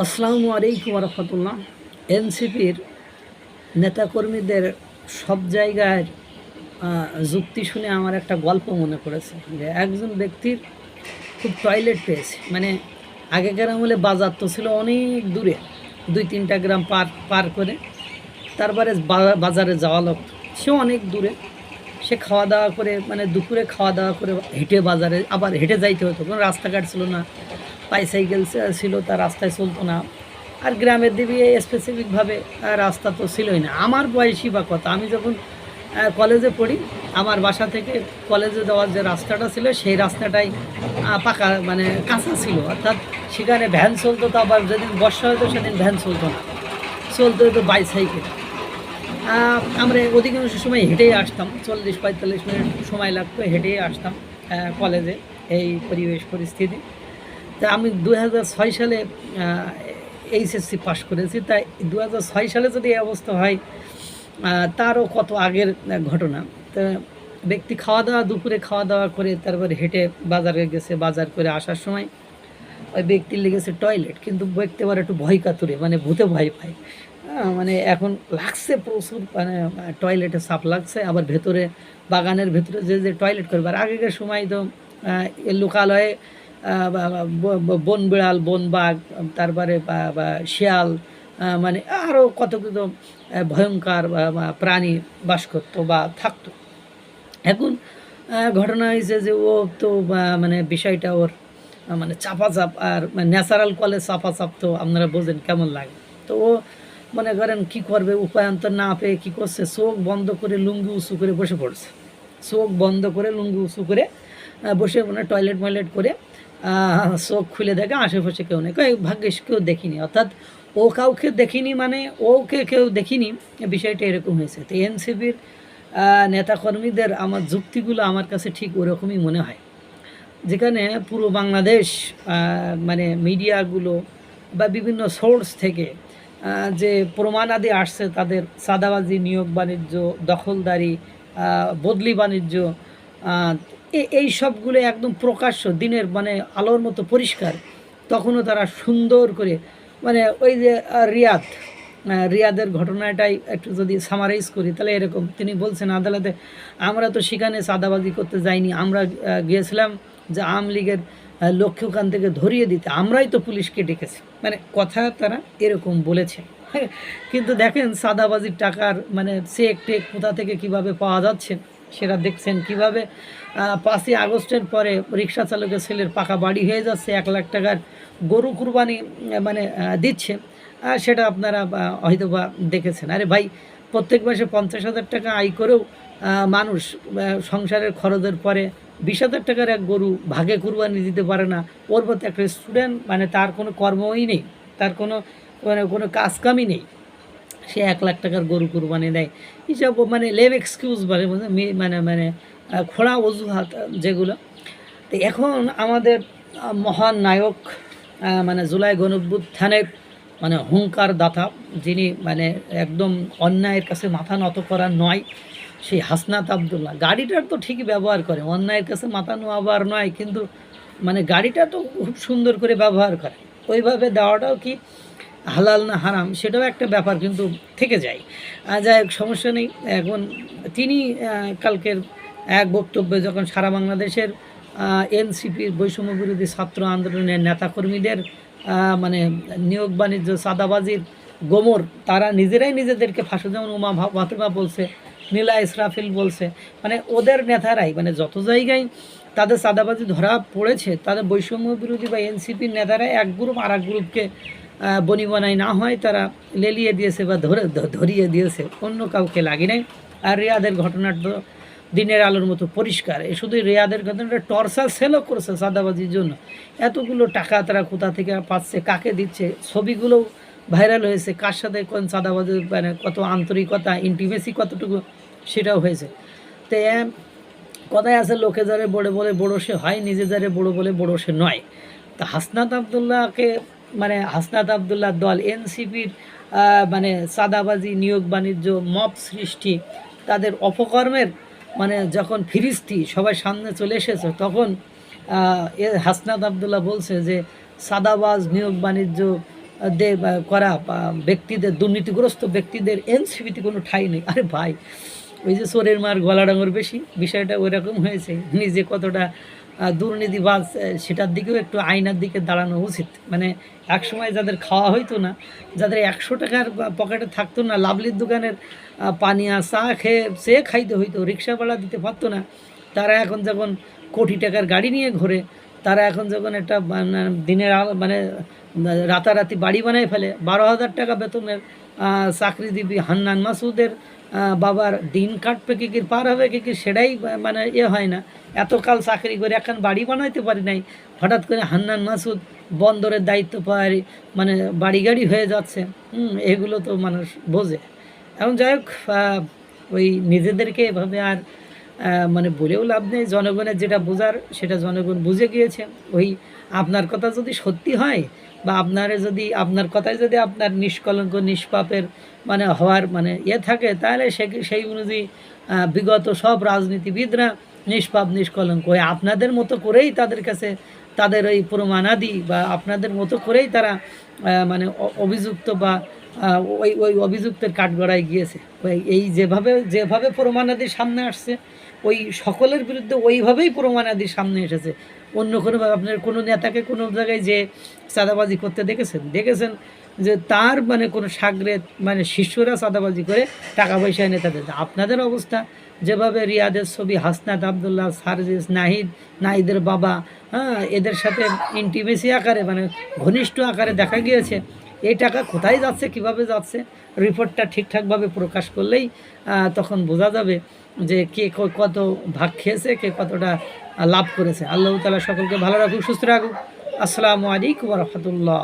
আসসালামু আলাইকুম রহমতুল্লাহ। এনসিপির নেতাকর্মীদের সব জায়গায় যুক্তি শুনে আমার একটা গল্প মনে পড়েছে যে একজন ব্যক্তির খুব টয়লেট পেয়েছে। মানে আগেকার আমলে বাজার তো ছিল অনেক দূরে, 2-3টা গ্রাম পার পার করে, তারপরে বাজারে যাওয়া লাগতো, সে অনেক দূরে। সে খাওয়া দাওয়া করে, মানে দুপুরে খাওয়া দাওয়া করে হেঁটে বাজারে আবার হেঁটে যাইতে হতো, কোনো রাস্তাঘাট ছিল না, বাইসাইকেল ছিল, তার রাস্তায় চলতো না। আর গ্রামের দিকে স্পেসিফিকভাবে রাস্তা তো ছিলই না। আমার বয়সী বা কথা, আমি যখন কলেজে পড়ি, আমার বাসা থেকে কলেজে যাওয়ার যে রাস্তাটা ছিল সেই রাস্তাটাই পাকা, মানে কাঁচা ছিল, অর্থাৎ সেখানে ভ্যান চলতো। তো আবার যেদিন বর্ষা হতো সেদিন ভ্যান চলতো না, চলতো হতো বাইসাইকেল। আমরা অধিকাংশ সময় হেঁটেই আসতাম, 40-45 মিনিট সময় লাগতো, হেঁটেই আসতাম কলেজে। এই পরিবেশ পরিস্থিতি, তা আমি 2006 সালে এইচএসসি পাশ করেছি। তাই 2006 সালে যদি এই অবস্থা হয়, তারও কত আগের ঘটনা। তা ব্যক্তি খাওয়া দাওয়া, দুপুরে খাওয়া দাওয়া করে তারপরে হেঁটে বাজারে গেছে, বাজার করে আসার সময় ওই ব্যক্তির লেগেছে টয়লেট, কিন্তু ব্যক্তি আবার একটু ভয় কাতুরে, মানে ভূতে ভয় পায়। মানে এখন লাগছে প্রচুর, মানে টয়লেটে সাপ লাগছে, আবার ভেতরে বাগানের ভেতরে যে টয়লেট করবে। আর আগেকার সময় তো লোকালয়ে বন বিড়াল, বন বাঘ, তারপরে বা শিয়াল, মানে আরও কত কত ভয়ঙ্কর প্রাণী বাস করতো বা থাকতো। এখন ঘটনা হয়েছে যে ও তো মানে বিষয়টা ওর মানে চাপাচাপ, আর ন্যাচারাল কলে চাপাচাপ তো আপনারা বোঝেন কেমন লাগে। তো ও মনে করেন কি করবে, উপায়ন্তর না পেয়ে কী করছে, চোখ বন্ধ করে লুঙ্গি উঁচু করে বসে পড়ছে। চোখ বন্ধ করে লুঙ্গি উঁচু করে বসে, মানে টয়লেট ময়লেট করে চোখ খুলে দেখে আশেপাশে কেউ নেই, ভাগ্যিস কেউ দেখিনি। অর্থাৎ ও কাউকে দেখিনি, মানে ওকে কেউ দেখিনি, বিষয়টা এরকম হয়েছে। তো এনসিপির নেতাকর্মীদের আমার যুক্তিগুলো আমার কাছে ঠিক ওরকমই মনে হয়, যেখানে পুরো বাংলাদেশ মানে মিডিয়াগুলো বা বিভিন্ন সোর্স থেকে যে প্রমাণাদি আসছে, তাদের চাঁদাবাজি, নিয়োগ বাণিজ্য, দখলদারি, বদলি বাণিজ্য, এই সবগুলো একদম প্রকাশ্য দিনের, মানে আলোর মতো পরিষ্কার। তখনও তারা সুন্দর করে, মানে ওই যে রিয়াদের ঘটনাটাই একটু যদি সামারাইজ করি, তাহলে এরকম তিনি বলছেন আদালতে, আমরা তো সেখানে চাঁদাবাজি করতে যাইনি, আমরা গিয়েছিলাম যে আওয়ামী লীগের লোককে ওখান থেকে ধরিয়ে দিতে, আমরাই তো পুলিশকে ডেকেছি। মানে কথা তারা এরকম বলেছে। হ্যাঁ, কিন্তু দেখেন চাঁদাবাজির টাকার মানে চেক টেক কোথা থেকে কিভাবে পাওয়া যাচ্ছে সেটা দেখছেন। কিভাবে 5ই আগস্টের পরে রিক্সা চালকের ছেলের পাকা বাড়ি হয়ে যাচ্ছে, 1 লাখ টাকার গরু কুরবানি মানে দিচ্ছে। সেটা আপনারা হয়তো বা দেখেছেন। আরে ভাই, প্রত্যেক মাসে 50,000 টাকা আয় করেও মানুষ সংসারের খরচের পরে 20,000 টাকার এক গরু ভাগে কুরবানি দিতে পারে না। ওর মধ্যে একটা স্টুডেন্ট, মানে তার কোনো কর্মই নেই, তার কোনো মানে কোনো কাজকামই নেই, সে 1 লাখ টাকার গরু কুরবানি দেয়। এইসব মানে লেভ এক্সকিউজ বলে, মানে মানে খোঁড়া অজুহাত যেগুলো। তো এখন আমাদের মহান নায়ক, মানে জুলাই গণঅভ্যুত্থানের মানে হুঙ্কার দাতা, যিনি মানে একদম অন্যায়ের কাছে মাথা নত করা নয়, সেই হাসনাত আবদুল্লাহ গাড়িটার তো ঠিকই ব্যবহার করে, অন্যায়ের কাছে মাথা নোয়াবার নয়, কিন্তু মানে গাড়িটা তো খুব সুন্দর করে ব্যবহার করে। ওইভাবে দেওয়াটাও কি হালাল না হারাম সেটাও একটা ব্যাপার কিন্তু থেকে যায়। যাই হোক, সমস্যা নেই। এখন তিনি কালকের এক বক্তব্যে যখন সারা বাংলাদেশের এনসিপির বৈষম্য বিরোধী ছাত্র আন্দোলনের নেতাকর্মীদের মানে নিয়োগ বাণিজ্য, চাঁদাবাজির গোমর, তারা নিজেরাই নিজেদেরকে ফাঁসে, যেমন উমা ফাতেমা বলছে, নীলা ইসরাফিল বলছে, মানে ওদের নেতারাই, মানে যত জায়গায় তাদের চাঁদাবাজি ধরা পড়েছে, তাদের বৈষম্য বিরোধী বা এনসিপির নেতারা এক গ্রুপ আর এক গ্রুপকে বনিবনাই না হয় তারা লেলিয়ে দিয়েছে বা ধরিয়ে দিয়েছে, অন্য কাউকে লাগে নাই। আর রিয়াদের ঘটনাটা তো দিনের আলোর মতো পরিষ্কার। শুধু রিয়াদের ঘটনাটা টর্চার সেলও করেছে চাঁদাবাজির জন্য। এতগুলো টাকা তারা কোথা থেকে পাচ্ছে, কাকে দিচ্ছে, ছবিগুলো ভাইরাল হয়েছে, কার সাথে কোন চাঁদাবাজি, মানে কত আন্তরিকতা, ইন্টিমেসি কতটুকু, সেটাও হয়েছে। তো কথায় আছে, লোকে যারে বড় বলে বড় সে হয়, নিজে যারে বড় বলে বড় সে নয়। তা হাসনাত আবদুল্লাহকে, মানে হাসনাত আবদুল্লাহ দল এনসিপির মানে চাঁদাবাজি, নিয়োগ বাণিজ্য, মব সৃষ্টি, তাদের অপকর্মের মানে যখন ফিরিস্তি সবাই সামনে চলে এসেছে, তখন হাসনাত আবদুল্লাহ বলছে যে চাঁদাবাজ, নিয়োগ বাণিজ্য, করা বা ব্যক্তিদের, দুর্নীতিগ্রস্ত ব্যক্তিদের এনসিপিতে কোনো ঠাঁই নেই। আরে ভাই, ওই যে চোরের মার গলা ডাঙর বেশি, বিষয়টা ওই রকম হয়েছে। নিজে কতটা দুর্নীতিবাজ সেটার দিকেও একটু আয়নার দিকে দাঁড়ানো উচিত। মানে একসময় যাদের খাওয়া হইতো না, যাদের 100 টাকার পকেটে থাকতো না, লাভলির দোকানের পানিয়া চা খেয়ে খাইতে হইতো, রিক্সা ভাড়া দিতে পারতো না, তারা এখন যখন কোটি টাকার গাড়ি নিয়ে ঘোরে, তারা এখন যখন একটা দিনের মানে রাতারাতি বাড়ি বানায় ফেলে, 12,000 টাকা বেতনের চাকরিজীবী হান্নান মাসুদের বাবার দিন কাটবে কি পার হবে কি সেটাই মানে হয় না। এতকাল চাকরি করে এখন বাড়ি বানাইতে পারি নাই, হঠাৎ করে হান্নান মাসুদ বন্দরের দায়িত্ব পায়, মানে বাড়ি গাড়ি হয়ে যাচ্ছে। এগুলো তো মানুষ বোঝে। এখন যাই হোক, ওই নিজেদেরকে এভাবে আর মানে বলেও লাভ নেই। জনগণের যেটা বোঝার সেটা জনগণ বুঝে গিয়েছে। ওই আপনার কথা যদি সত্যি হয় বা আপনার কথায় যদি আপনার নিষ্কলঙ্ক নিষ্পাপের মানে হওয়ার মানে থাকে, তাহলে সেই অনুযায়ী বিগত সব রাজনীতিবিদরা নিষ্পাপ নিষ্কলঙ্ক ওই আপনাদের মতো করেই তাদের কাছে তাদের ওই প্রমাণাদি বা আপনাদের মতো করেই তারা মানে অভিযুক্ত বা ওই ওই অভিযুক্তের কাঠগড়ায় গিয়েছে। এই যেভাবে প্রমাণাদির সামনে আসছে, ওই সকলের বিরুদ্ধে ওইভাবেই প্রমাণাদির সামনে এসেছে। অন্য কোনোভাবে আপনার কোনো নেতাকে কোনো জায়গায় যে চাঁদাবাজি করতে দেখেছেন যে তার মানে কোনো সাগরে মানে শিষ্যরা চাঁদাবাজি করে টাকা পয়সা এনে তাদের। আপনাদের অবস্থা যেভাবে রিয়াদের ছবি, হাসনাত আবদুল্লাহ, সার্জিস, নাহিদের বাবা, এদের সাথে ইন্টিমেসি আকারে মানে ঘনিষ্ঠ আকারে দেখা গিয়েছে। এই টাকা কোথায় যাচ্ছে, কিভাবে যাচ্ছে, রিপোর্টটা ঠিকঠাকভাবে প্রকাশ করলেই তখন বোঝা যাবে যে কে কত ভাগ খেয়েছে, কে কতটা লাভ করেছে। আল্লাহ তাআলা সকলকে ভালো রাখুক, সুস্থ রাখুক। আসসালামু আলাইকুম ওয়া রাহমাতুল্লাহ।